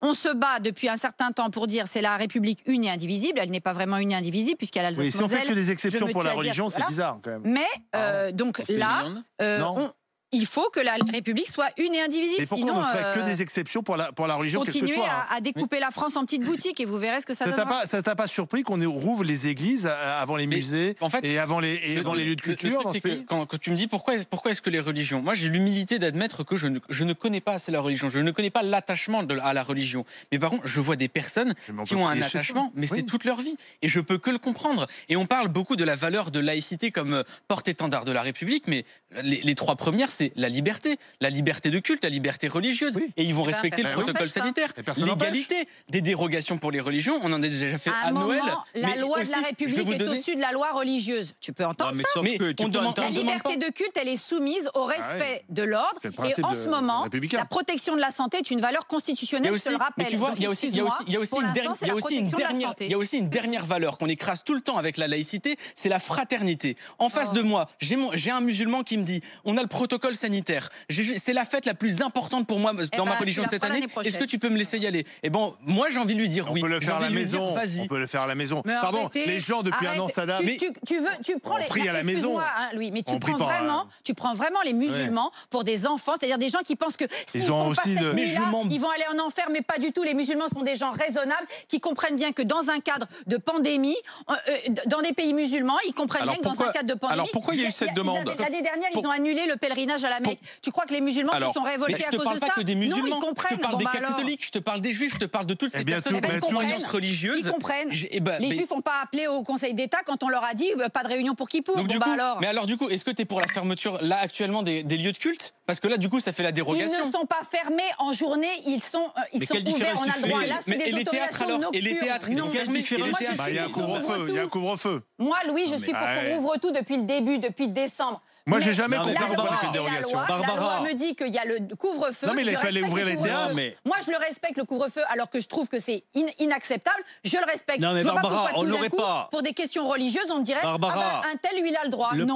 On se bat depuis un certain temps pour dire c'est la République une et indivisible. Elle n'est pas vraiment une et indivisible puisqu'elle a l'Alsace-Moselle. Oui, si on fait que des exceptions pour la religion, c'est bizarre quand même. Mais donc là, il faut que la République soit une et indivisible. Mais pourquoi sinon, on ne ferait que des exceptions pour la religion, quelle que soit, continuez à découper la France en petites boutiques et vous verrez ce que ça donnera. Ça t'a pas surpris qu'on rouvre les églises avant les musées et avant les lieux de culture dans ce pays ? Quand tu me dis pourquoi est-ce que les religions... Moi, j'ai l'humilité d'admettre que je ne connais pas assez la religion. Je ne connais pas l'attachement à la religion. Mais par contre, je vois des personnes qui ont un attachement, mais c'est toute leur vie. Et je peux que le comprendre. Et on parle beaucoup de la valeur de laïcité comme porte-étendard de la République, mais les trois premières, c'est la liberté de culte, la liberté religieuse. Oui. Et ils vont respecter le protocole sanitaire. L'égalité des dérogations pour les religions, on en a déjà fait à Noël. La loi de la République est au-dessus de la loi religieuse. Tu peux entendre ça. Mais la liberté de culte, elle est soumise au respect de l'ordre. Et en ce moment, la protection de la santé est une valeur constitutionnelle, je te le rappelle. Mais tu vois, il y a aussi une dernière valeur qu'on écrase tout le temps avec la laïcité, c'est la fraternité. En face de moi, j'ai un musulman qui me dit on a le protocole sanitaire. C'est la fête la plus importante pour moi dans ma religion cette année. Est-ce que tu peux me laisser y aller ? Eh ben, moi j'ai envie de lui dire oui. On peut le faire à la maison. On peut le faire à la maison. Pardon, les gens depuis un an s'adaptent. Tu prends les prie à la maison. Louis, mais tu prends vraiment les musulmans pour des enfants, c'est-à-dire des gens qui pensent que s'ils font pas cette nuit-là, ils vont aller en enfer, mais pas du tout. Les musulmans sont des gens raisonnables qui comprennent bien que dans un cadre de pandémie, dans des pays musulmans, ils comprennent bien que dans un cadre de pandémie. Alors pourquoi il y a eu cette demande ? L'année dernière, ils ont annulé le pèlerinage à la Mecque. Tu crois que les musulmans se sont révoltés à cause de ça ? Je te parle pas que des musulmans, non, ils comprennent. Je te parle des catholiques, je te parle des juifs, je te parle de toutes ces personnes avec une croyance religieuse. Ils comprennent. Les juifs n'ont pas appelé au Conseil d'État quand on leur a dit pas de réunion pour Kippour. Mais alors du coup, est-ce que tu es pour la fermeture là actuellement des lieux de culte ? Parce que là du coup ça fait la dérogation. Ils ne sont pas fermés en journée, ils sont ouverts, on a le droit. Là c'est des autorisations nocturnes. Et les théâtres, ils sont fermés. Il y a un couvre-feu. Moi Louis, je suis pour qu'on rouvre tout depuis le début, depuis décembre. Moi, j'ai jamais compris pourquoi on a fait une dérogation. La loi me dit qu'il y a le couvre-feu. Non, mais il fallait ouvrir les théâtres. Moi, je le respecte, le couvre-feu, alors que je trouve que c'est inacceptable. Je le respecte. Non, mais je vois Barbara, pas pourquoi tout d'un coup, pour des questions religieuses, on me dirait un tel, lui, il a le droit. Non.